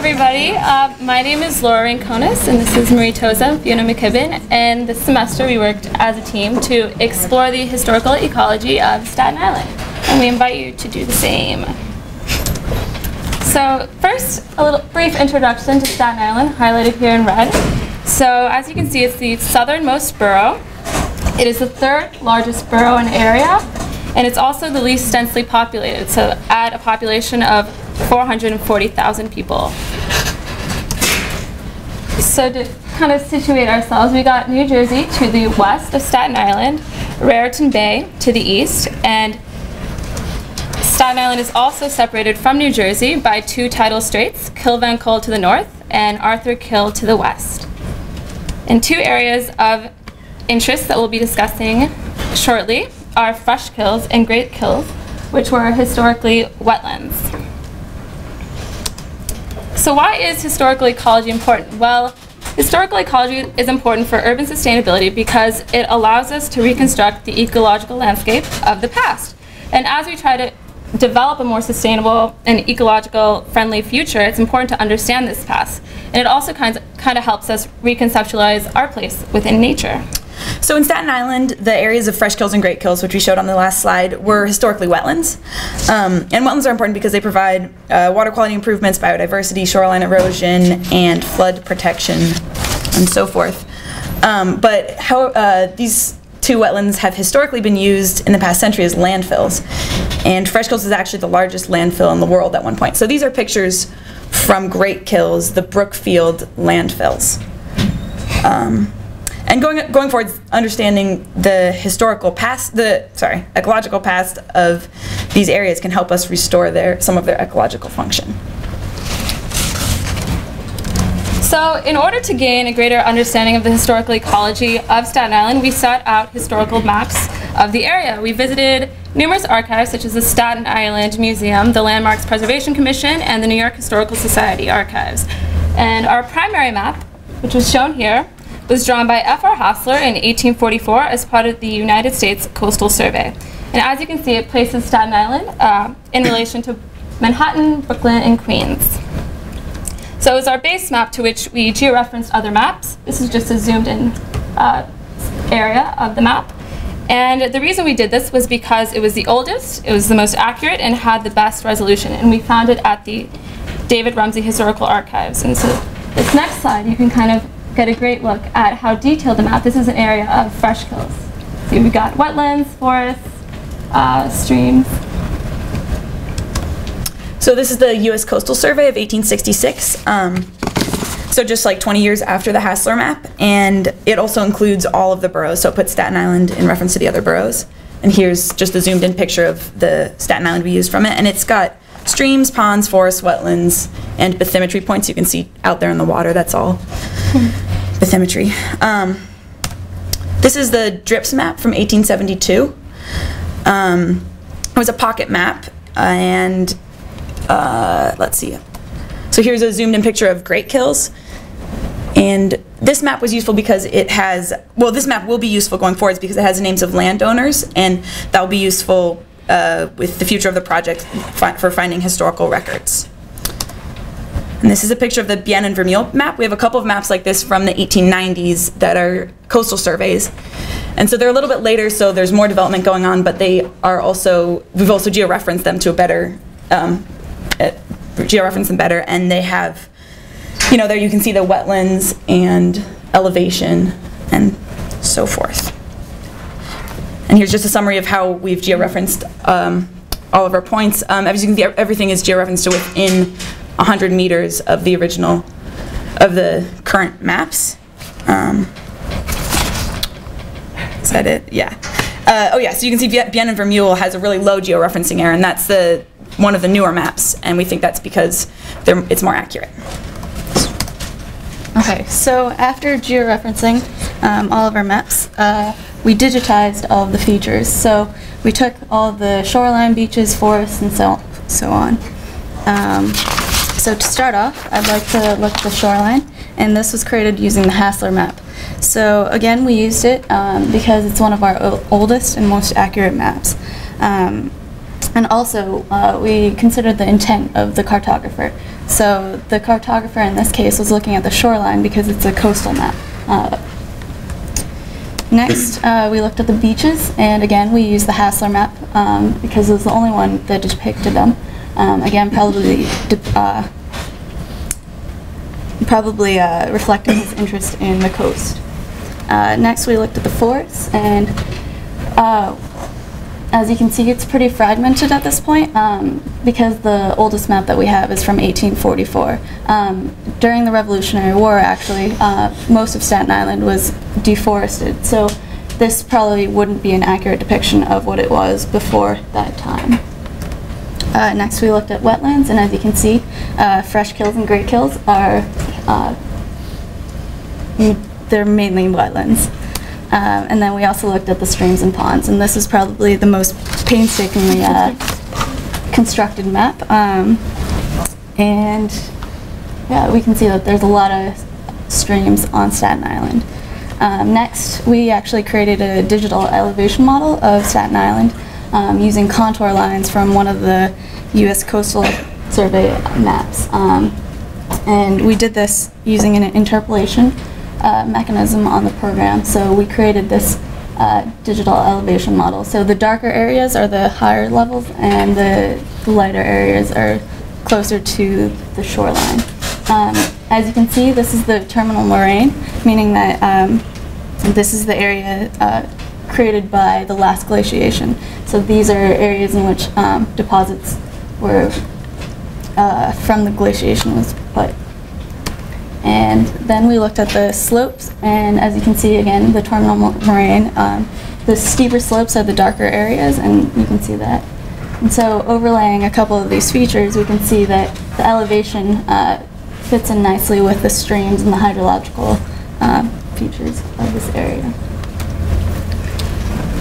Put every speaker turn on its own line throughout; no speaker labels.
everybody. My name is Laura Rinconis, and this is Marie Toza, Fiona McKibben, and this semester we worked as a team to explore the historical ecology of Staten Island, and we invite you to do the same. So first, a little brief introduction to Staten Island, highlighted here in red. So as you can see, it's the southernmost borough. It is the third largest borough in area, and it's also the least densely populated, so at a population of 440,000 people. So to kind of situate ourselves, we got New Jersey to the west of Staten Island, Raritan Bay to the east, and Staten Island is also separated from New Jersey by two tidal straits, Kill Van Kull to the north and Arthur Kill to the west. And two areas of interest that we'll be discussing shortly are fresh kills and great kills, which were historically wetlands. So why is historical ecology important? Well, historical ecology is important for urban sustainability because it allows us to reconstruct the ecological landscape of the past. And as we try to develop a more sustainable and ecological friendly future, it's important to understand this past. And it also kind of helps us reconceptualize our place within nature.
So in Staten Island, the areas of fresh kills and great kills, which we showed on the last slide, were historically wetlands. And wetlands are important because they provide water quality improvements, biodiversity, shoreline erosion, and flood protection, and so forth. But how these two wetlands have historically been used in the past century as landfills. And fresh kills is actually the largest landfill in the world at one point. So these are pictures from Great Kills, the Brookfield landfills. And going forward, understanding the ecological past of these areas can help us restore some of their ecological function.
So in order to gain a greater understanding of the historical ecology of Staten Island, we sought out historical maps of the area. We visited numerous archives such as the Staten Island Museum, the Landmarks Preservation Commission, and the New York Historical Society archives. And our primary map, which was shown here, was drawn by F.R. Hassler in 1844 as part of the United States Coastal Survey. And as you can see, it places Staten Island in relation to Manhattan, Brooklyn, and Queens. So it was our base map to which we georeferenced other maps. This is just a zoomed in area of the map. And the reason we did this was because it was the oldest, it was the most accurate, and had the best resolution. And we found it at the David Rumsey Historical Archives. And so this next slide, you can kind of get a great look at how detailed the map. This is an area of fresh kills. So we've got wetlands, forests, streams.
So this is the U.S. Coastal Survey of 1866. So just like 20 years after the Hassler map, and it also includes all of the boroughs, so it puts Staten Island in reference to the other boroughs. And here's just a zoomed in picture of the Staten Island we used from it, and it's got streams, ponds, forests, wetlands, and bathymetry points you can see out there in the water. That's all bathymetry. This is the DRIPS map from 1872. It was a pocket map, and let's see. So here's a zoomed in picture of Great Kills. And this map was useful because it has, well, this map will be useful going forwards because it has names of landowners, and that will be useful with the future of the project for finding historical records. And this is a picture of the Bien and Vermeil map. We have a couple of maps like this from the 1890s that are coastal surveys. And so they're a little bit later, so there's more development going on, but they are also, we've also georeferenced them to a better, georeferenced them better, and they have, you know, there you can see the wetlands and elevation and so forth. And here's just a summary of how we've georeferenced all of our points. As you can see, everything is georeferenced to within 100 meters of the original, of the current maps. Is that it? Yeah. Oh yeah, so you can see Bien and Vermeil has a really low georeferencing error, and that's one of the newer maps, and we think that's because it's more accurate.
Okay, so after georeferencing all of our maps, we digitized all of the features. So we took all the shoreline, beaches, forests, and so on. So to start off, I'd like to look at the shoreline, and this was created using the Hassler map. So again, we used it because it's one of our oldest and most accurate maps. And also, we considered the intent of the cartographer. So the cartographer in this case was looking at the shoreline because it's a coastal map. Next, we looked at the beaches, and again, we used the Hassler map because it was the only one that depicted them. Again, probably reflecting his interest in the coast. Next, we looked at the forests, and as you can see, it's pretty fragmented at this point because the oldest map that we have is from 1844. During the Revolutionary War, actually, most of Staten Island was deforested, so this probably wouldn't be an accurate depiction of what it was before that time. Next, we looked at wetlands, and as you can see, fresh kills and great kills are they're mainly wetlands. And then we also looked at the streams and ponds, and this is probably the most painstakingly constructed map. And yeah, we can see that there's a lot of streams on Staten Island. Next, we actually created a digital elevation model of Staten Island using contour lines from one of the U.S. Coastal Survey maps. And we did this using an interpolation mechanism on the program. So we created this digital elevation model. So the darker areas are the higher levels, and the lighter areas are closer to the shoreline. As you can see, this is the terminal moraine, meaning that this is the area created by the last glaciation. So these are areas in which deposits were from the glaciation was put. And then we looked at the slopes, and as you can see again, the terminal moraine, the steeper slopes are the darker areas, and you can see that. And so overlaying a couple of these features, we can see that the elevation fits in nicely with the streams and the hydrological features of this area.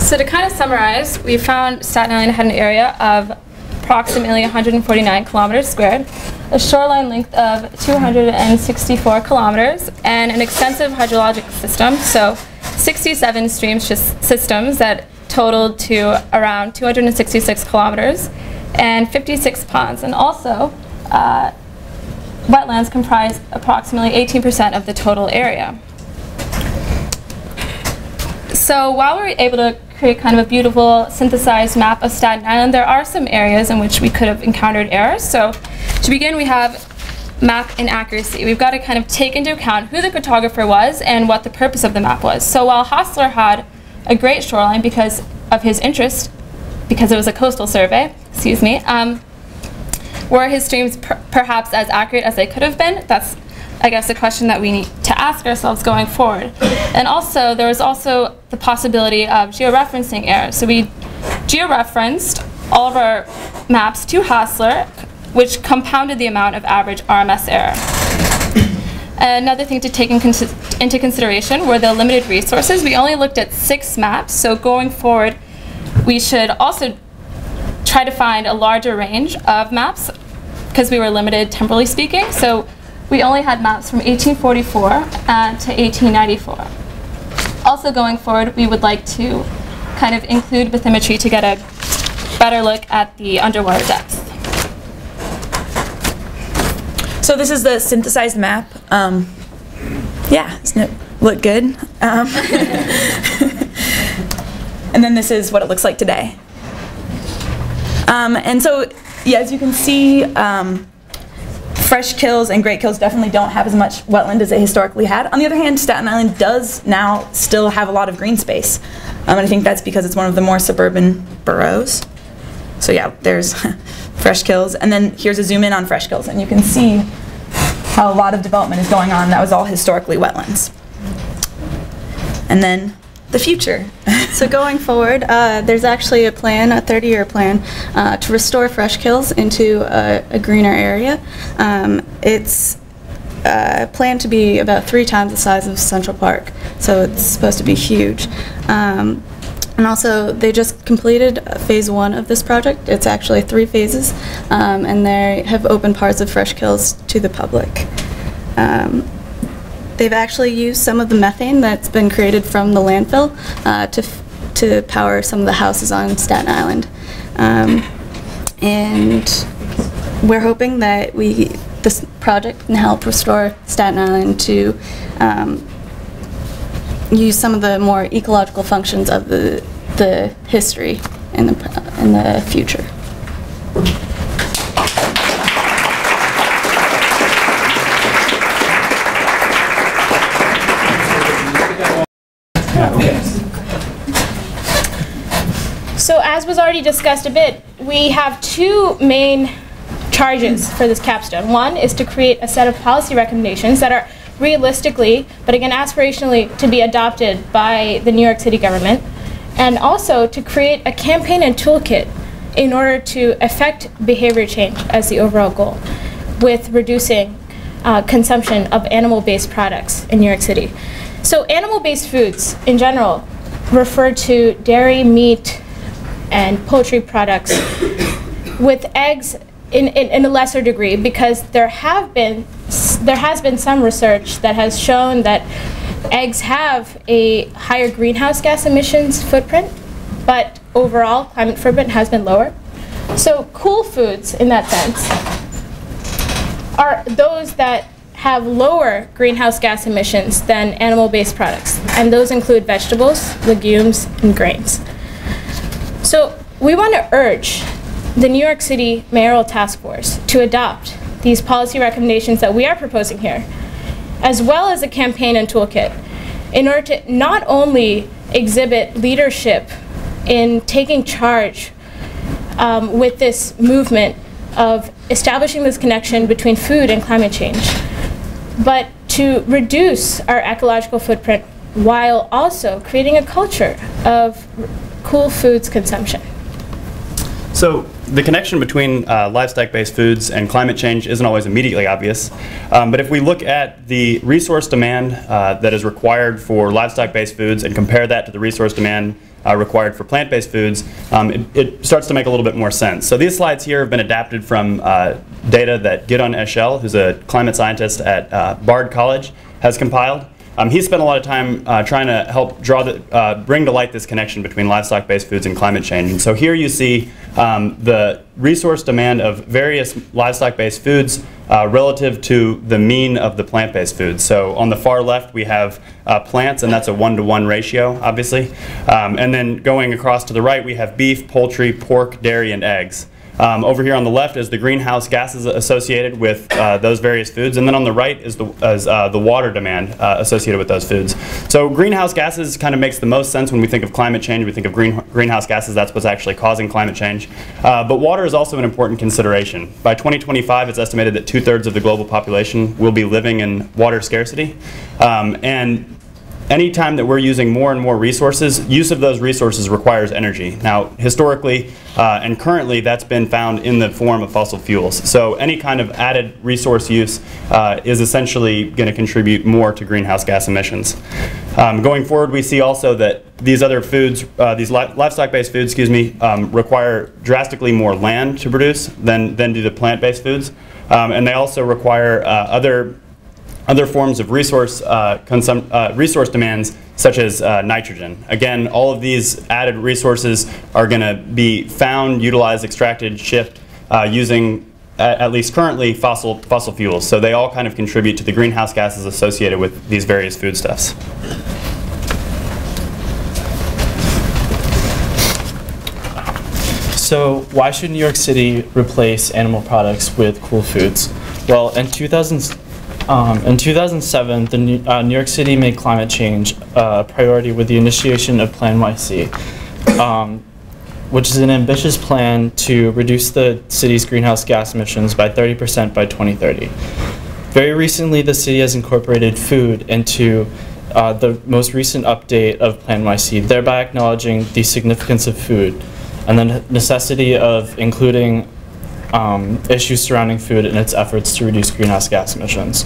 So to kind of summarize, we found Staten Island had an area of approximately 149 kilometers squared, a shoreline length of 264 kilometers, and an extensive hydrologic system, so 67 stream systems that totaled to around 266 kilometers, and 56 ponds. And also, wetlands comprise approximately 18% of the total area. So while we were able to create kind of a beautiful synthesized map of Staten Island, there are some areas in which we could have encountered errors. So to begin, we have map inaccuracy. We've got to kind of take into account who the cartographer was and what the purpose of the map was. So while Hassler had a great shoreline because of his interest, because it was a coastal survey, excuse me, were his streams perhaps as accurate as they could have been? That's, I guess, a question that we need to ask ourselves going forward. And also, there was also the possibility of georeferencing errors. So we georeferenced all of our maps to Hassler, which compounded the amount of average RMS error. Another thing to take into consideration were the limited resources. We only looked at 6 maps, so going forward, we should also try to find a larger range of maps because we were limited temporally speaking. So we only had maps from 1844 to 1894. Also going forward, we would like to kind of include bathymetry to get a better look at the underwater depth.
So this is the synthesized map. Yeah, doesn't it look good? And then this is what it looks like today. And so, yeah, as you can see, fresh kills and great kills definitely don't have as much wetland as they historically had. On the other hand, Staten Island does now still have a lot of green space. And I think that's because it's one of the more suburban boroughs. So yeah, there's fresh kills. And then here's a zoom in on fresh kills, and you can see how a lot of development is going on. That was all historically wetlands. And then the future.
So going forward, there's actually a plan, a 30-year plan, to restore fresh kills into a greener area. It's planned to be about 3 times the size of Central Park, so it's supposed to be huge. And also, they just completed phase 1 of this project. It's actually 3 phases, and they have opened parts of fresh kills to the public. They've actually used some of the methane that's been created from the landfill to power some of the houses on Staten Island. And we're hoping that the this project and help restore Staten Island to use some of the more ecological functions of the history in the future.
So as was already discussed a bit, we have two main charges for this capstone. One is to create a set of policy recommendations that are realistically, but again aspirationally, to be adopted by the New York City government, and also to create a campaign and toolkit in order to affect behavior change as the overall goal, with reducing consumption of animal-based products in New York City. So animal-based foods in general refer to dairy, meat, and poultry products, with eggs in a lesser degree, because there has been some research that has shown that eggs have a higher greenhouse gas emissions footprint, but overall climate footprint has been lower. So cool foods in that sense are those that have lower greenhouse gas emissions than animal-based products, and those include vegetables, legumes, and grains. So we want to urge the New York City Mayoral Task Force to adopt these policy recommendations that we are proposing here, as well as a campaign and toolkit, in order to not only exhibit leadership in taking charge with this movement of establishing this connection between food and climate change, but to reduce our ecological footprint while also creating a culture of cool foods consumption.
So the connection between livestock-based foods and climate change isn't always immediately obvious, but if we look at the resource demand that is required for livestock-based foods and compare that to the resource demand required for plant-based foods, it starts to make a little bit more sense. So these slides here have been adapted from data that Gidon Eshel, who's a climate scientist at Bard College, has compiled. He spent a lot of time trying to help bring to light this connection between livestock-based foods and climate change. And so here you see the resource demand of various livestock-based foods relative to the mean of the plant-based foods. So on the far left we have plants, and that's a 1-to-1 ratio, obviously. And then going across to the right we have beef, poultry, pork, dairy, and eggs. Over here on the left is the greenhouse gases associated with those various foods, and then on the right is the water demand associated with those foods. So greenhouse gases kind of makes the most sense when we think of climate change. We think of greenhouse gases, that's what's actually causing climate change. But water is also an important consideration. By 2025, it's estimated that 2/3 of the global population will be living in water scarcity. And anytime that we're using more and more resources, use of those resources requires energy. Now, historically and currently, that's been found in the form of fossil fuels. So any kind of added resource use is essentially going to contribute more to greenhouse gas emissions. Going forward, we see also that these other foods, these livestock-based foods, require drastically more land to produce than do the plant-based foods. And they also require other forms of resource demands, such as nitrogen. Again, all of these added resources are going to be found, utilized, extracted, shipped using, at least currently, fossil fuels. So they all kind of contribute to the greenhouse gases associated with these various foodstuffs.
So why should New York City replace animal products with cool foods? Well, in 2007, the New York City made climate change a priority with the initiation of Plan YC, which is an ambitious plan to reduce the city's greenhouse gas emissions by 30% by 2030. Very recently, the city has incorporated food into the most recent update of Plan YC, thereby acknowledging the significance of food and the necessity of including issues surrounding food in its efforts to reduce greenhouse gas emissions.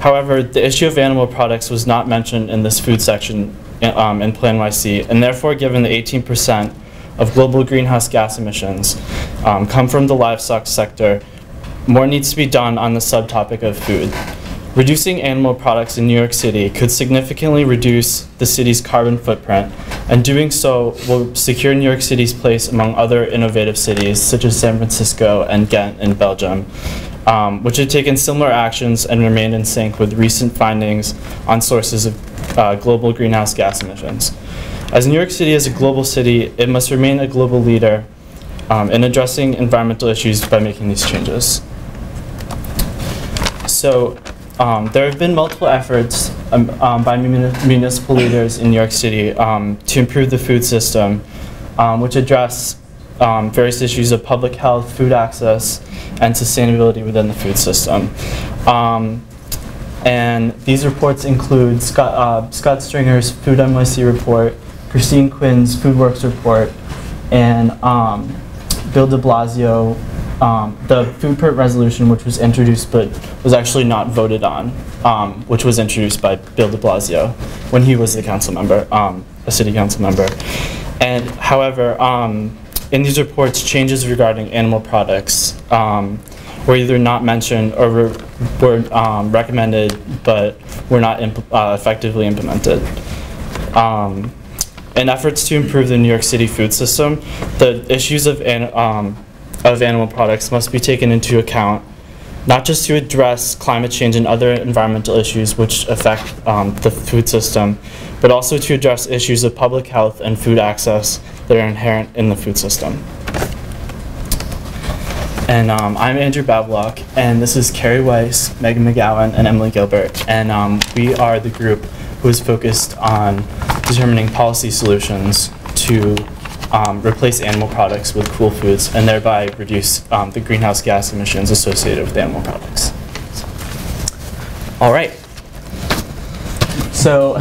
However, the issue of animal products was not mentioned in this food section in Plan YC, and therefore, given the 18% of global greenhouse gas emissions come from the livestock sector, more needs to be done on the subtopic of food. Reducing animal products in New York City could significantly reduce the city's carbon footprint, and doing so will secure New York City's place among other innovative cities such as San Francisco and Ghent in Belgium which have taken similar actions and remained in sync with recent findings on sources of global greenhouse gas emissions. As New York City is a global city, it must remain a global leader in addressing environmental issues by making these changes. So there have been multiple efforts by municipal leaders in New York City to improve the food system, which address various issues of public health, food access, and sustainability within the food system. And these reports include Scott Stringer's Food NYC report, Christine Quinn's FoodWorks report, and Bill de Blasio, the food permit resolution, which was introduced but was actually not voted on, which was introduced by Bill de Blasio when he was a council member, a city council member. And however, in these reports, changes regarding animal products were either not mentioned or were recommended but were not effectively implemented. In efforts to improve the New York City food system, the issues of animal products must be taken into account, not just to address climate change and other environmental issues which affect the food system, but also to address issues of public health and food access that are inherent in the food system. And I'm Andrew Bablock, and this is Carrie Weiss, Megan McGowan, and Emily Gilbert, and we are the group who is focused on determining policy solutions to replace animal products with cool foods and thereby reduce the greenhouse gas emissions associated with animal products.
All right. So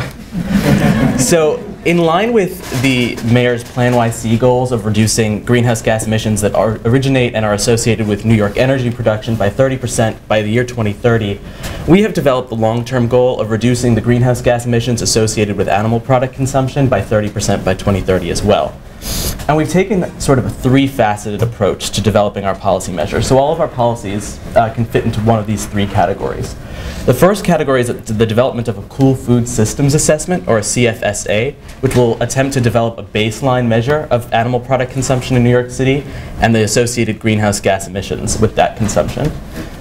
in line with the mayor's Plan YC goals of reducing greenhouse gas emissions that originate and are associated with New York energy production by 30% by the year 2030, we have developed the long-term goal of reducing the greenhouse gas emissions associated with animal product consumption by 30% by 2030 as well. And we've taken sort of a three-faceted approach to developing our policy measures. So all of our policies can fit into one of these three categories. The first category is the development of a Cool Food Systems Assessment, or a CFSA, which will attempt to develop a baseline measure of animal product consumption in New York City and the associated greenhouse gas emissions with that consumption.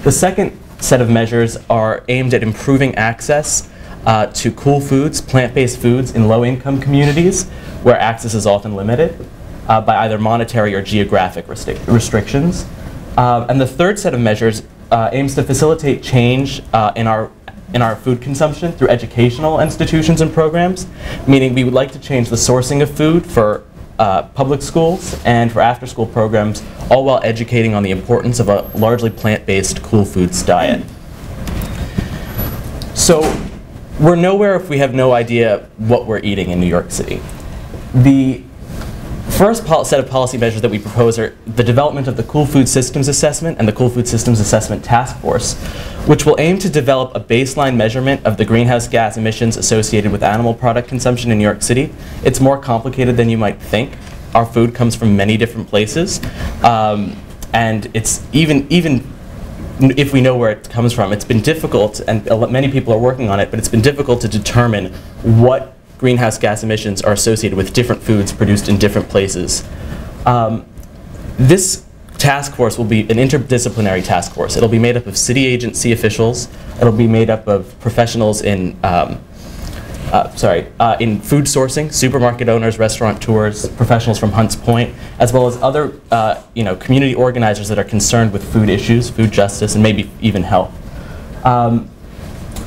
The second set of measures are aimed at improving access to cool foods, plant-based foods in low-income communities where access is often limited by either monetary or geographic restrictions. And the third set of measures aims to facilitate change in our food consumption through educational institutions and programs, meaning we would like to change the sourcing of food for public schools and for after-school programs, all while educating on the importance of a largely plant-based cool foods diet. So we're nowhere if we have no idea what we're eating in New York City. The first set of policy measures that we propose are the development of the Cool Food Systems Assessment and the Cool Food Systems Assessment Task Force, which will aim to develop a baseline measurement of the greenhouse gas emissions associated with animal product consumption in New York City. It's more complicated than you might think. Our food comes from many different places, and it's even if we know where it comes from, it's been difficult, and many people are working on it, but it's been difficult to determine what greenhouse gas emissions are associated with different foods produced in different places. This task force will be an interdisciplinary task force. It'll be made up of city agency officials. It'll be made up of professionals in food sourcing, supermarket owners, restaurateurs, professionals from Hunts Point, as well as other community organizers that are concerned with food issues, food justice, and maybe even health.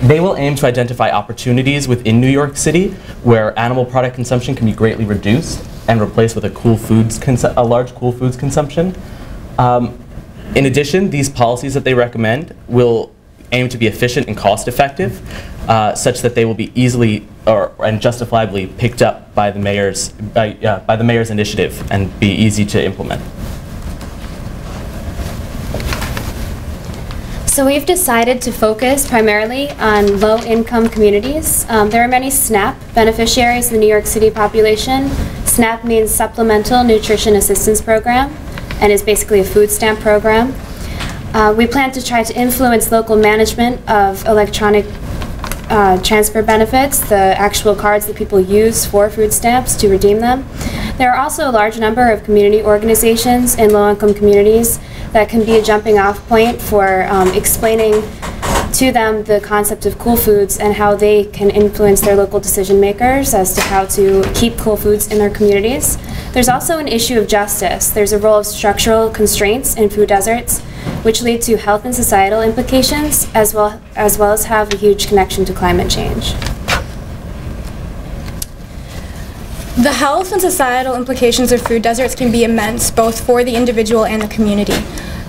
They will aim to identify opportunities within New York City where animal product consumption can be greatly reduced and replaced with a large cool foods consumption. In addition, these policies that they recommend will aim to be efficient and cost-effective, such that they will be easily and justifiably picked up by the mayor's initiative and be easy to implement.
So we've decided to focus primarily on low-income communities. There are many SNAP beneficiaries in the New York City population. SNAP means Supplemental Nutrition Assistance Program and is basically a food stamp program. We plan to try to influence local management of electronic transfer benefits, the actual cards that people use for food stamps to redeem them. There are also a large number of community organizations in low-income communities that can be a jumping off point for explaining to them the concept of cool foods and how they can influence their local decision makers as to how to keep cool foods in their communities. There's also an issue of justice. There's a role of structural constraints in food deserts, which lead to health and societal implications, as well as have a huge connection to climate change.
The health and societal implications of food deserts can be immense, both for the individual and the community.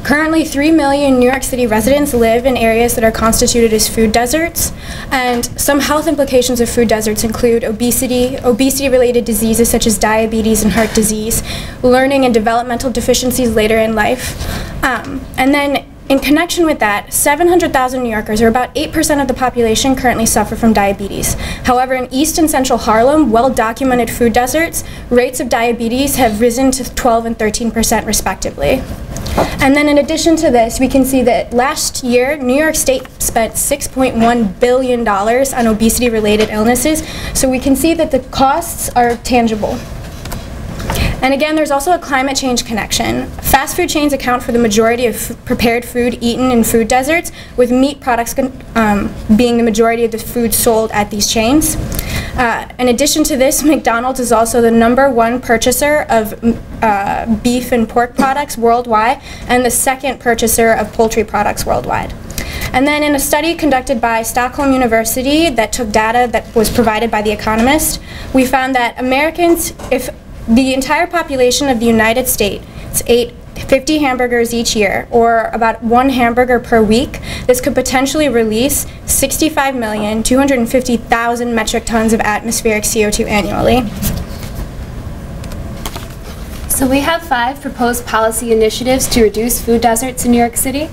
Currently, 3 million New York City residents live in areas that are constituted as food deserts, and some health implications of food deserts include obesity, obesity-related diseases such as diabetes and heart disease, learning and developmental deficiencies later in life, and then in connection with that, 700,000 New Yorkers, or about 8% of the population, currently suffer from diabetes. However, in East and Central Harlem, well-documented food deserts, rates of diabetes have risen to 12% and 13% respectively. And then in addition to this, we can see that last year, New York State spent $6.1 billion on obesity-related illnesses, so we can see that the costs are tangible. And again, there's also a climate change connection. Fast food chains account for the majority of prepared food eaten in food deserts, with meat products being the majority of the food sold at these chains. In addition to this, McDonald's is also the #1 purchaser of beef and pork products worldwide, and the second purchaser of poultry products worldwide. And then in a study conducted by Stockholm University that took data that was provided by The Economist, we found that Americans, if the entire population of the United States ate 50 hamburgers each year, or about 1 hamburger per week, this could potentially release 65,250,000 metric tons of atmospheric CO2 annually.
So we have 5 proposed policy initiatives to reduce food deserts in New York City.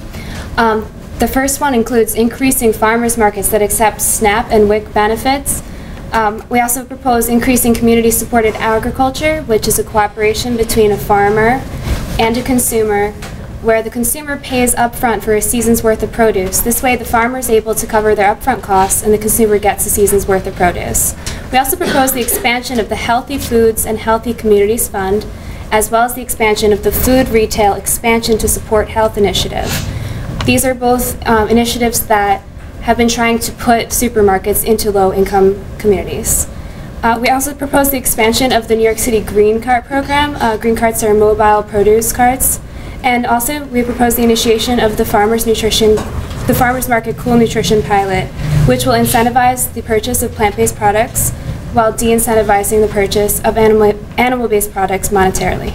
The first one includes increasing farmers markets that accept SNAP and WIC benefits. We also propose increasing community-supported agriculture, which is a cooperation between a farmer and a consumer, where the consumer pays upfront for a season's worth of produce. This way, the farmer is able to cover their upfront costs, and the consumer gets a season's worth of produce. We also propose the expansion of the Healthy Foods and Healthy Communities Fund, as well as the expansion of the Food Retail Expansion to Support Health Initiative. These are both initiatives that have been trying to put supermarkets into low-income communities. We also propose the expansion of the New York City Green Cart program. Green carts are mobile produce carts. And also, we propose the initiation of the Farmers Market Cool Nutrition Pilot, which will incentivize the purchase of plant-based products while de-incentivizing the purchase of animal-based products monetarily.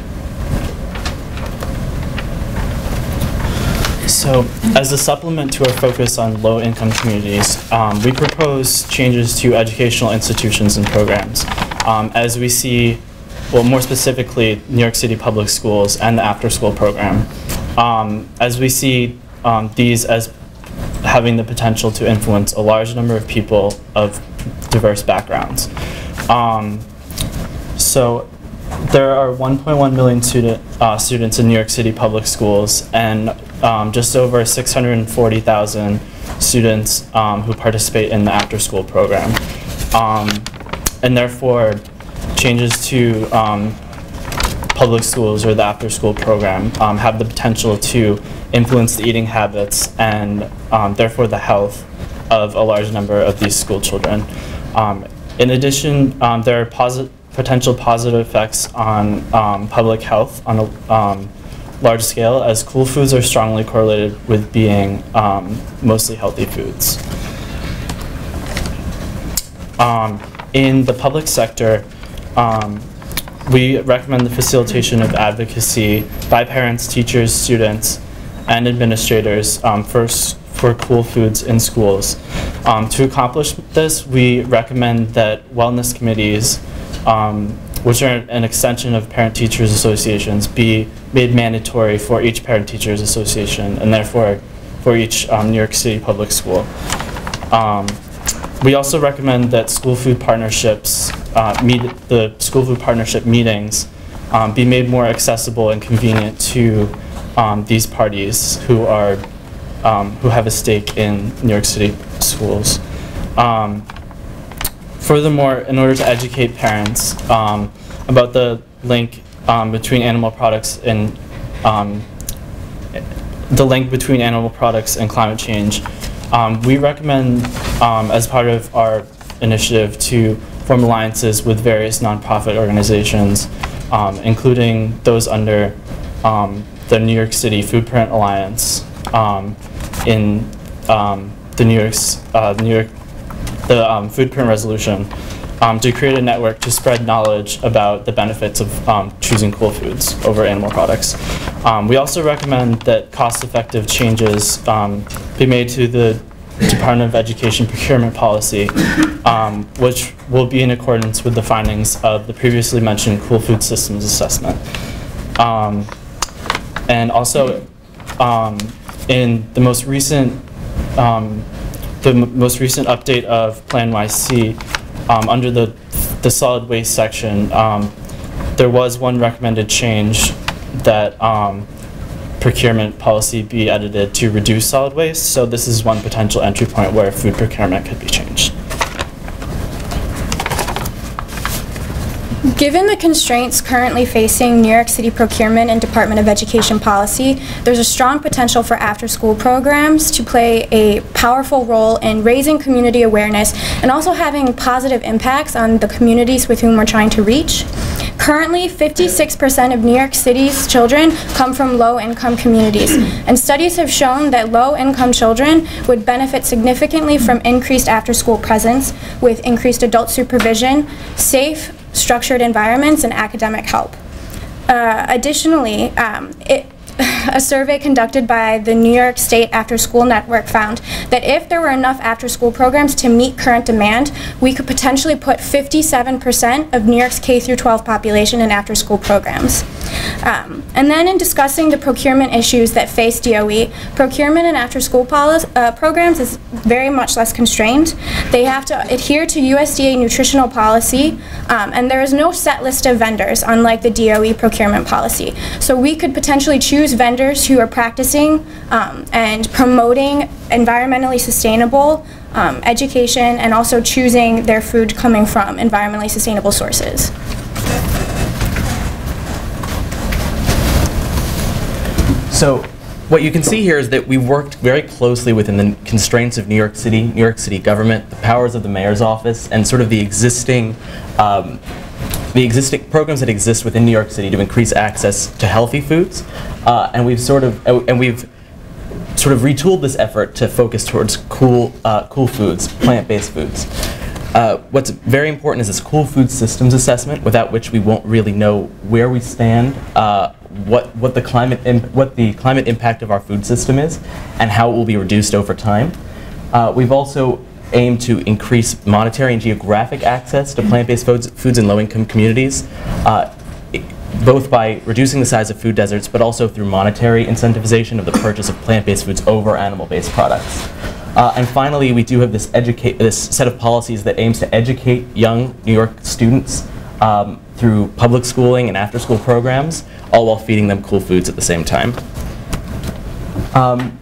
So, as a supplement to our focus on low-income communities, we propose changes to educational institutions and programs. As we see, well, more specifically, New York City Public Schools and the Afterschool program, as we see these as having the potential to influence a large number of people of diverse backgrounds. So, there are 1.1 million students in New York City Public Schools, and just over 640,000 students who participate in the after-school program. And therefore, changes to public schools or the after-school program have the potential to influence the eating habits and therefore the health of a large number of these school children. In addition, there are potential positive effects on public health on a large scale, as cool foods are strongly correlated with being mostly healthy foods. In the public sector, we recommend the facilitation of advocacy by parents, teachers, students, and administrators for cool foods in schools. To accomplish this, we recommend that wellness committees, which are an extension of parent-teachers associations, be made mandatory for each parent-teachers association and therefore for each New York City public school. We also recommend that school food partnerships, the school food partnership meetings, be made more accessible and convenient to these parties who have a stake in New York City schools. Furthermore, in order to educate parents about the link between animal products and the link between animal products and climate change, we recommend, as part of our initiative, to form alliances with various nonprofit organizations, including those under the New York City Foodprint Alliance, in the Foodprint Resolution, to create a network to spread knowledge about the benefits of choosing cool foods over animal products. We also recommend that cost-effective changes be made to the Department of Education procurement policy, which will be in accordance with the findings of the previously mentioned Cool Food Systems Assessment. And also, in the most recent update of Plan YC, under the solid waste section, there was one recommended change that procurement policy be edited to reduce solid waste. So this is one potential entry point where food procurement could be changed.
Given the constraints currently facing New York City procurement and Department of Education policy, there's a strong potential for after-school programs to play a powerful role in raising community awareness and also having positive impacts on the communities with whom we're trying to reach. Currently, 56% of New York City's children come from low-income communities, and studies have shown that low-income children would benefit significantly from increased after-school presence with increased adult supervision, safe, structured environments, and academic help. Additionally, a survey conducted by the New York State After-School Network found that if there were enough after-school programs to meet current demand, we could potentially put 57% of New York's K-12 population in after-school programs. And then in discussing the procurement issues that face DOE, procurement and after-school programs is very much less constrained. They have to adhere to USDA nutritional policy, and there is no set list of vendors, unlike the DOE procurement policy. So we could potentially choose vendors who are practicing and promoting environmentally sustainable education, and also choosing their food coming from environmentally sustainable sources.
So what you can see here is that we worked very closely within the constraints of New York City government, the powers of the mayor's office, and sort of the existing programs that exist within New York City to increase access to healthy foods, and we've sort of retooled this effort to focus towards cool foods, plant-based foods. What's very important is this Cool Food Systems Assessment, without which we won't really know where we stand, what the climate impact of our food system is, and how it will be reduced over time. We've also aimed to increase monetary and geographic access to plant-based foods in low-income communities, both by reducing the size of food deserts, but also through monetary incentivization of the purchase of plant-based foods over animal-based products. And finally, we do have this set of policies that aims to educate young New York students through public schooling and after-school programs, all while feeding them cool foods at the same time.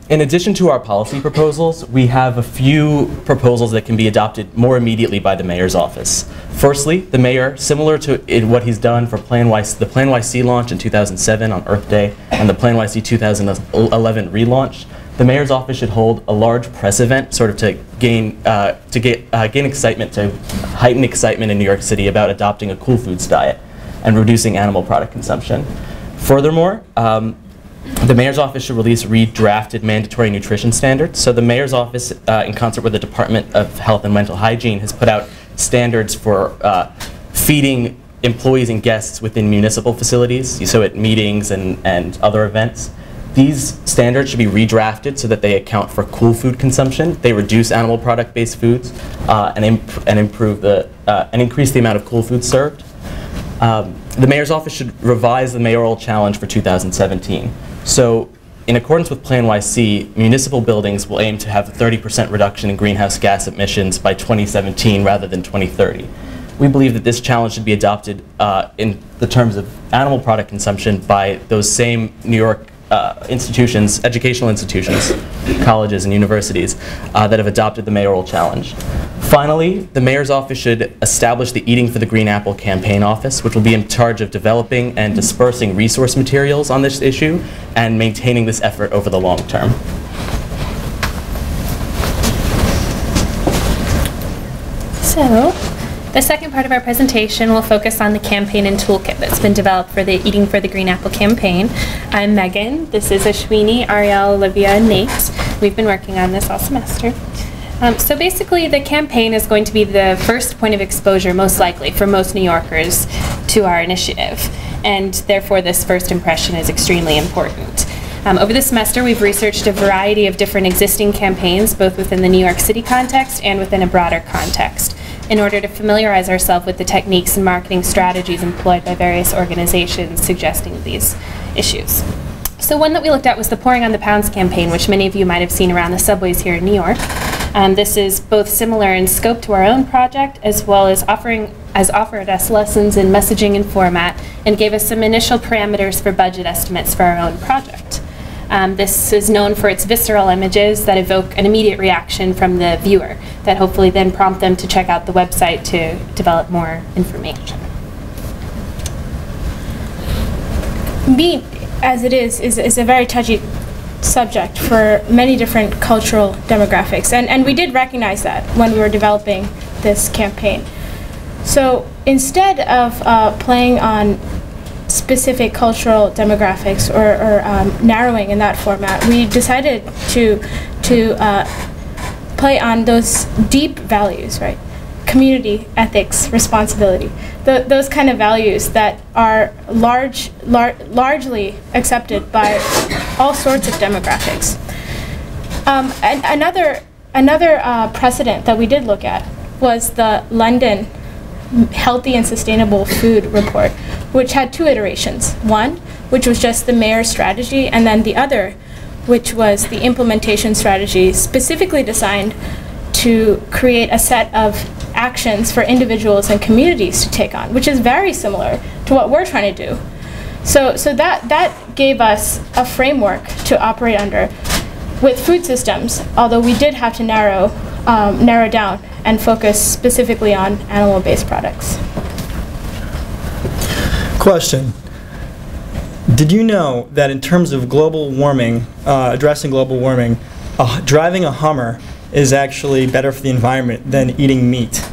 In addition to our policy proposals, we have a few proposals that can be adopted more immediately by the mayor's office. Firstly, the mayor, similar to what he's done for the Plan YC launch in 2007 on Earth Day and the Plan YC 2011 relaunch, the mayor's office should hold a large press event, sort of to gain excitement, to heighten excitement in New York City about adopting a cool foods diet and reducing animal product consumption. Furthermore, the mayor's office should release redrafted mandatory nutrition standards. So the mayor's office, in concert with the Department of Health and Mental Hygiene, has put out standards for feeding employees and guests within municipal facilities, so at meetings and other events. These standards should be redrafted so that they account for cool food consumption. They reduce animal product-based foods and increase the amount of cool foods served. The mayor's office should revise the mayoral challenge for 2017. So, in accordance with Plan YC, municipal buildings will aim to have a 30% reduction in greenhouse gas emissions by 2017 rather than 2030. We believe that this challenge should be adopted in the terms of animal product consumption by those same New York institutions, educational institutions, colleges and universities that have adopted the mayoral challenge. Finally, the mayor's office should establish the Eating for the Green Apple campaign office, which will be in charge of developing and dispersing resource materials on this issue and maintaining this effort over the long term.
So, the second part of our presentation will focus on the campaign and toolkit that's been developed for the Eating for the Green Apple campaign. I'm Megan. This is Ashwini, Ariel, Olivia, and Nate. We've been working on this all semester. So basically, the campaign is going to be the first point of exposure, most likely, for most New Yorkers to our initiative. And therefore, this first impression is extremely important. Over the semester, we've researched a variety of different existing campaigns, both within the New York City context and within a broader context, in order to familiarize ourselves with the techniques and marketing strategies employed by various organizations suggesting these issues. So one that we looked at was the Pouring on the Pounds campaign, which many of you might have seen around the subways here in New York. This is both similar in scope to our own project, as well as offered us lessons in messaging and format, and gave us some initial parameters for budget estimates for our own project. This is known for its visceral images that evoke an immediate reaction from the viewer, that hopefully then prompt them to check out the website to develop more information.
Meat, as it is a very touchy subject for many different cultural demographics, and we did recognize that when we were developing this campaign. So instead of playing on specific cultural demographics or narrowing in that format, we decided to play on those deep values, right? Community, ethics, responsibility. Those kind of values that are largely accepted by all sorts of demographics. And another precedent that we did look at was the London Healthy and Sustainable Food Report, which had two iterations. One, which was just the mayor's strategy, and then the other, which was the implementation strategy specifically designed to create a set of actions for individuals and communities to take on, which is very similar to what we're trying to do. So that gave us a framework to operate under with food systems, although we did have to narrow down and focus specifically on animal-based products.
Question. Did you know that in terms of global warming, addressing global warming, driving a Hummer is actually better for the environment than eating meat?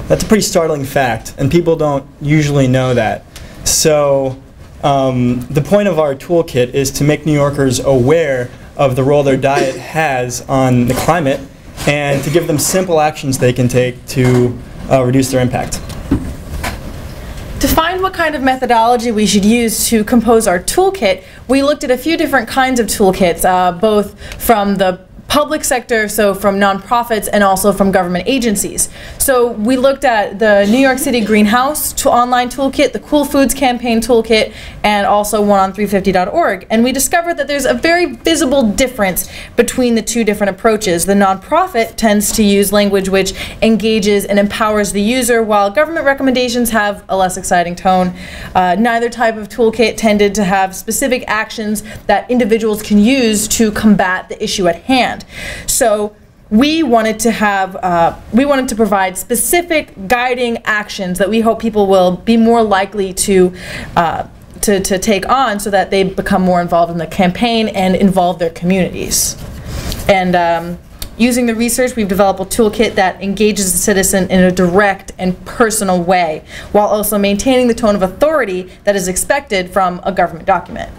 That's a pretty startling fact, and people don't usually know that. So the point of our toolkit is to make New Yorkers aware of the role their diet has on the climate and to give them simple actions they can take to reduce their impact.
To find what kind of methodology we should use to compose our toolkit, we looked at a few different kinds of toolkits, both from the public sector, so from nonprofits, and also from government agencies. So we looked at the New York City Greenhouse online toolkit, the Cool Foods Campaign toolkit, and also one on 350.org. And we discovered that there's a very visible difference between the two different approaches. The nonprofit tends to use language which engages and empowers the user, while government recommendations have a less exciting tone. Neither type of toolkit tended to have specific actions that individuals can use to combat the issue at hand. So we wanted to provide specific guiding actions that we hope people will be more likely to take on, so that they become more involved in the campaign and involve their communities. And using the research, we've developed a toolkit that engages the citizen in a direct and personal way, while also maintaining the tone of authority that is expected from a government document.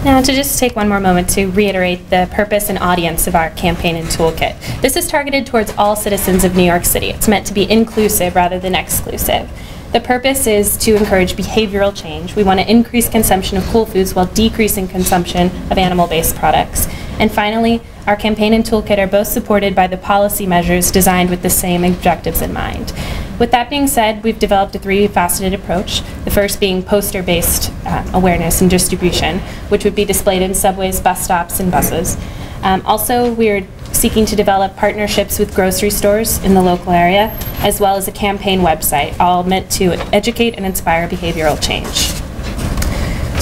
Now, to just take one more moment to reiterate the purpose and audience of our campaign and toolkit. This is targeted towards all citizens of New York City. It's meant to be inclusive rather than exclusive. The purpose is to encourage behavioral change. We want to increase consumption of cool foods while decreasing consumption of animal-based products. And finally, our campaign and toolkit are both supported by the policy measures designed with the same objectives in mind. With that being said, we've developed a three-faceted approach, the first being poster-based awareness and distribution, which would be displayed in subways, bus stops, and buses. Also, we're seeking to develop partnerships with grocery stores in the local area, as well as a campaign website, all meant to educate and inspire behavioral change.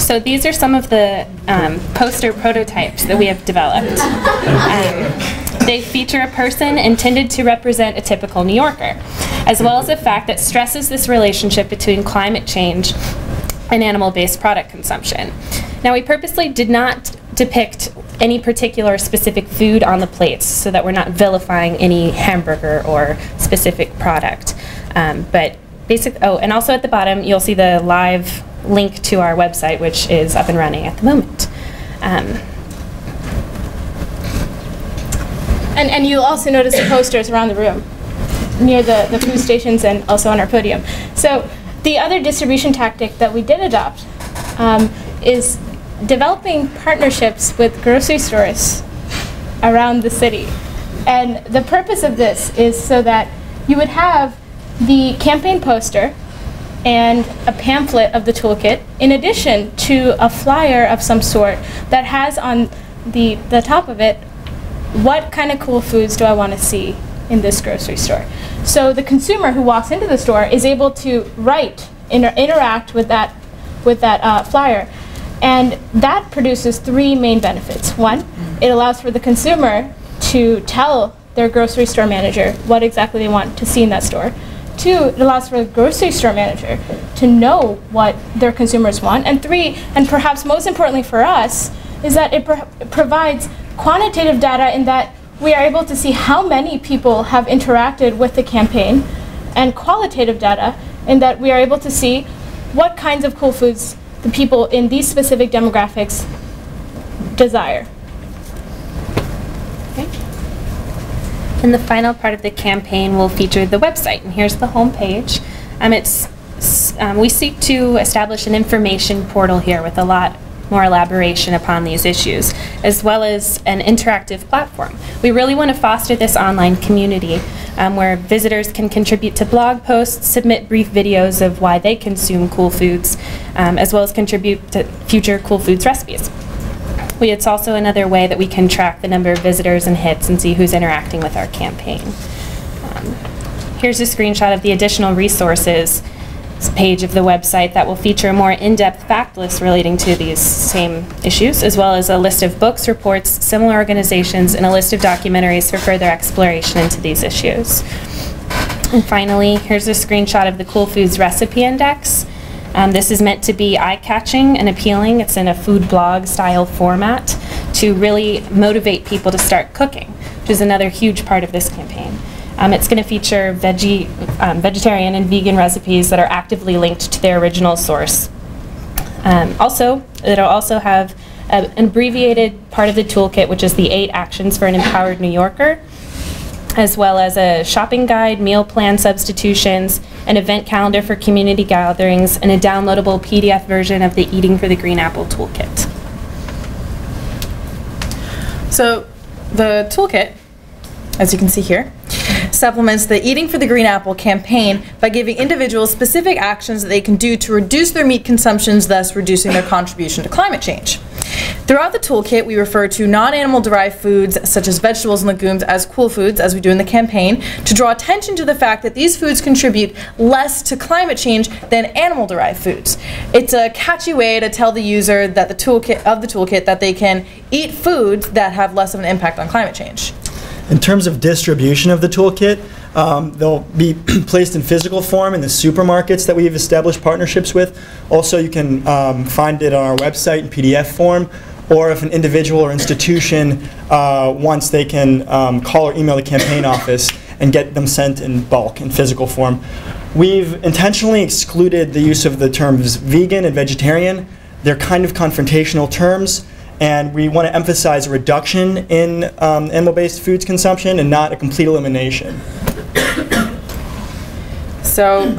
So these are some of the poster prototypes that we have developed. They feature a person intended to represent a typical New Yorker, as well as a fact that stresses this relationship between climate change and animal-based product consumption. Now, we purposely did not depict any particular specific food on the plates so that we're not vilifying any hamburger or specific product. But and also at the bottom, you'll see the live link to our website, which is up and running at the moment.
And you'll also notice the posters around the room, near the food stations and also on our podium. So the other distribution tactic that we did adopt is developing partnerships with grocery stores around the city. And the purpose of this is so that you would have the campaign poster and a pamphlet of the toolkit, in addition to a flyer of some sort that has on the top of it, what kind of cool foods do I want to see in this grocery store? So the consumer who walks into the store is able to interact with that flyer. And that produces three main benefits. One, it allows for the consumer to tell their grocery store manager what exactly they want to see in that store. Two, it allows for the grocery store manager to know what their consumers want. And three, and perhaps most importantly for us, is that it provides quantitative data in that we are able to see how many people have interacted with the campaign, and qualitative data in that we are able to see what kinds of cool foods the people in these specific demographics desire.
Okay. And the final part of the campaign will feature the website, and here's the home page. We seek to establish an information portal here with a lot more elaboration upon these issues, as well as an interactive platform. We really want to foster this online community where visitors can contribute to blog posts, submit brief videos of why they consume cool foods, as well as contribute to future cool foods recipes. It's also another way that we can track the number of visitors and hits and see who's interacting with our campaign. Here's a screenshot of the additional resources page of the website that will feature a more in-depth fact list relating to these same issues, as well as a list of books, reports, similar organizations, and a list of documentaries for further exploration into these issues. And finally, here's a screenshot of the Cool Foods Recipe Index. This is meant to be eye-catching and appealing. It's in a food blog style format to really motivate people to start cooking, which is another huge part of this campaign. It's going to feature vegetarian and vegan recipes that are actively linked to their original source. It'll also have an abbreviated part of the toolkit, which is the 8 actions for an empowered New Yorker, as well as a shopping guide, meal plan substitutions, an event calendar for community gatherings, and a downloadable PDF version of the Eating for the Green Apple toolkit.
So the toolkit, as you can see here, supplements the Eating for the Green Apple campaign by giving individuals specific actions that they can do to reduce their meat consumptions, thus reducing their contribution to climate change. Throughout the toolkit, we refer to non-animal derived foods such as vegetables and legumes as cool foods, as we do in the campaign, to draw attention to the fact that these foods contribute less to climate change than animal derived foods. It's a catchy way to tell the user that the toolkit that they can eat foods that have less of an impact on climate change.
In terms of distribution of the toolkit, they'll be placed in physical form in the supermarkets that we've established partnerships with. Also, you can find it on our website in PDF form, or if an individual or institution wants, they can call or email the campaign office and get them sent in bulk in physical form. We've intentionally excluded the use of the terms vegan and vegetarian. They're kind of confrontational terms, and we want to emphasize a reduction in animal-based foods consumption and not a complete elimination.
So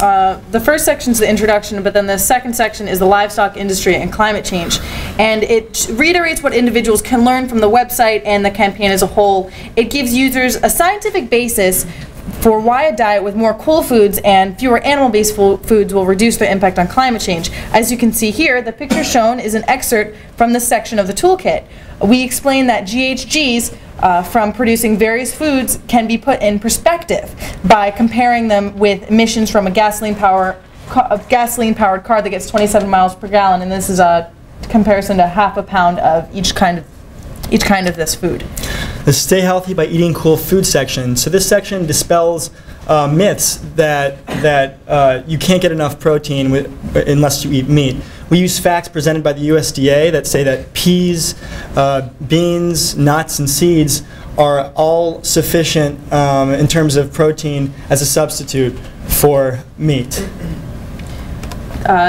the first section is the introduction, but then the second section is the livestock industry and climate change. And it reiterates what individuals can learn from the website and the campaign as a whole. It gives users a scientific basis for why a diet with more cool foods and fewer animal-based foods will reduce their impact on climate change. As you can see here, the picture shown is an excerpt from this section of the toolkit. We explain that GHGs from producing various foods can be put in perspective by comparing them with emissions from a gasoline-powered car that gets 27 miles per gallon, and this is
comparison to half a pound of each kind of this food.
The Stay Healthy by Eating Cool Food section. So this section dispels myths that you can't get enough protein unless you eat meat. We use facts presented by the USDA that say that peas, beans, nuts, and seeds are all sufficient in terms of protein as a substitute for meat.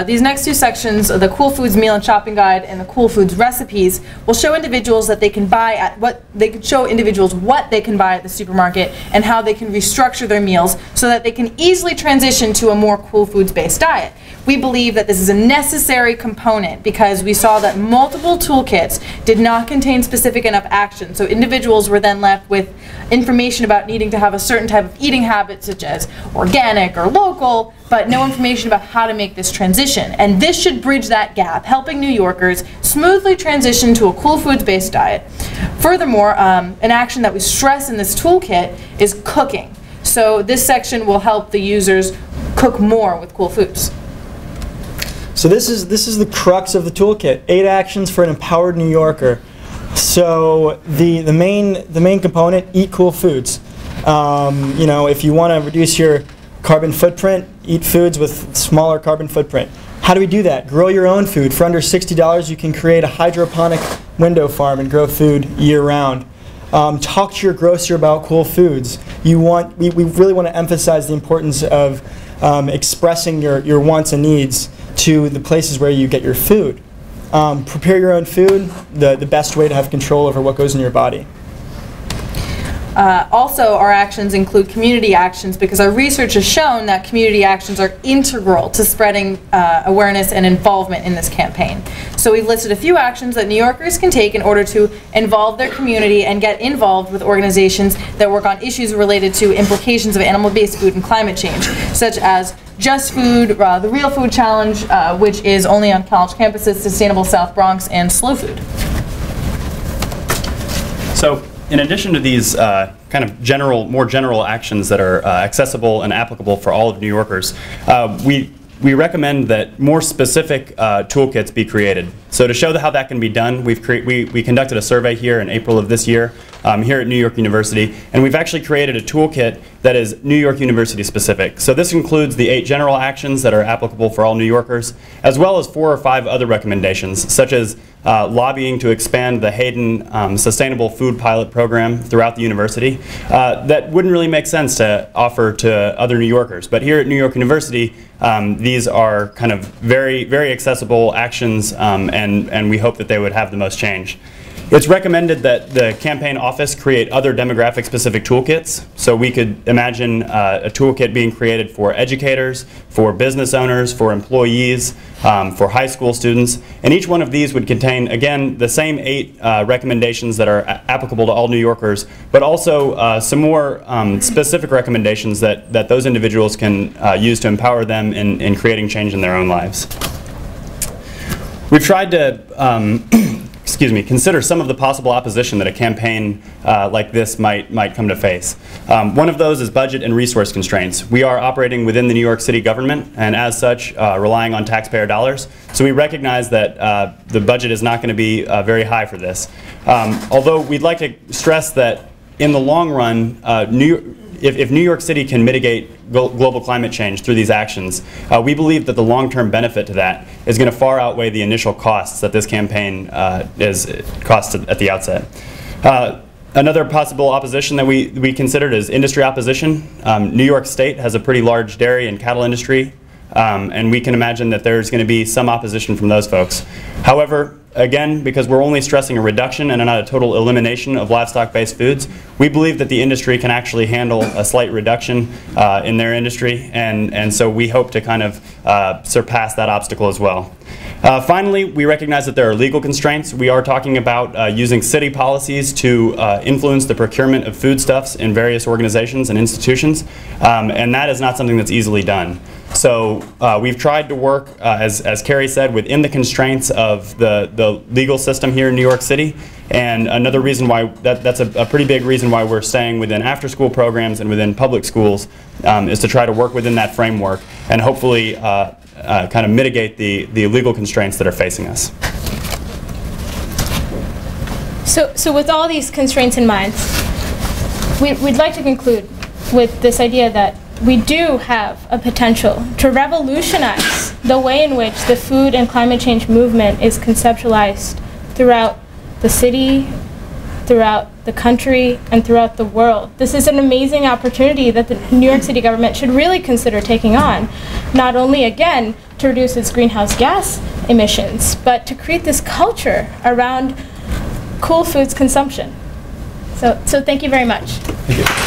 These next two sections, the Cool Foods Meal and Shopping Guide and the Cool Foods Recipes, will show individuals that they can buy at what they can buy at the supermarket and how they can restructure their meals so that they can easily transition to a more Cool Foods based diet. We believe that this is a necessary component because we saw that multiple toolkits did not contain specific enough action, so individuals were then left with information about needing to have a certain type of eating habit, such as organic or local, but no information about how to make this transition. And this should bridge that gap, helping New Yorkers smoothly transition to a Cool Foods-based diet. Furthermore, an action that we stress in this toolkit is cooking. So this section will help the users cook more with Cool Foods.
So this is the crux of the toolkit: 8 actions for an empowered New Yorker. So the main component: eat cool foods. You know, if you want to reduce your carbon footprint, eat foods with smaller carbon footprint. How do we do that? Grow your own food. For under $60, you can create a hydroponic window farm and grow food year-round. Talk to your grocer about cool foods. We really want to emphasize the importance of expressing your wants and needs to the places where you get your food. Prepare your own food, the best way to have control over what goes in your body.
Also, our actions include community actions because our research has shown that community actions are integral to spreading awareness and involvement in this campaign. So we've listed a few actions that New Yorkers can take in order to involve their community and get involved with organizations that work on issues related to implications of animal-based food and climate change, such as Just Food, the Real Food Challenge, which is only on college campuses, Sustainable South Bronx, and Slow Food.
So, in addition to these kind of more general actions that are accessible and applicable for all of New Yorkers, we recommend that more specific toolkits be created. So to show how that can be done, we conducted a survey here in April of this year here at New York University, and we've actually created a toolkit that is New York University specific. So this includes the 8 general actions that are applicable for all New Yorkers, as well as 4 or 5 other recommendations, such as lobbying to expand the Hayden Sustainable Food Pilot Program throughout the university. That wouldn't really make sense to offer to other New Yorkers, but here at New York University, these are kind of very, very accessible actions, and we hope that they would have the most change. It's recommended that the campaign office create other demographic-specific toolkits. So we could imagine a toolkit being created for educators, for business owners, for employees, for high school students. And each one of these would contain, again, the same 8 recommendations that are applicable to all New Yorkers, but also some more specific recommendations that those individuals can use to empower them in creating change in their own lives. We've tried to consider some of the possible opposition that a campaign like this might come to face. One of those is budget and resource constraints. We are operating within the New York City government, and as such, relying on taxpayer dollars. So we recognize that the budget is not going to be very high for this. Although we'd like to stress that in the long run, if New York City can mitigate global climate change through these actions, we believe that the long-term benefit to that is going to far outweigh the initial costs that this campaign cost at the outset. Another possible opposition that we considered is industry opposition. New York State has a pretty large dairy and cattle industry, and we can imagine that there's going to be some opposition from those folks. However, again, because we're only stressing a reduction and not a total elimination of livestock-based foods, we believe that the industry can actually handle a slight reduction in their industry, and so we hope to kind of surpass that obstacle as well. Finally, we recognize that there are legal constraints. We are talking about using city policies to influence the procurement of foodstuffs in various organizations and institutions, and that is not something that's easily done. So we've tried to work, as Carrie said, within the constraints of the legal system here in New York City. And another reason why, that's a pretty big reason why we're staying within after-school programs and within public schools, is to try to work within that framework and hopefully kind of mitigate the legal constraints that are facing us.
So with all these constraints in mind, we'd like to conclude with this idea that we do have a potential to revolutionize the way in which the food and climate change movement is conceptualized throughout the city, throughout the country, and throughout the world. This is an amazing opportunity that the New York City government should really consider taking on, not only, again, to reduce its greenhouse gas emissions, but to create this culture around cool foods consumption. So thank you very much.
Thank you.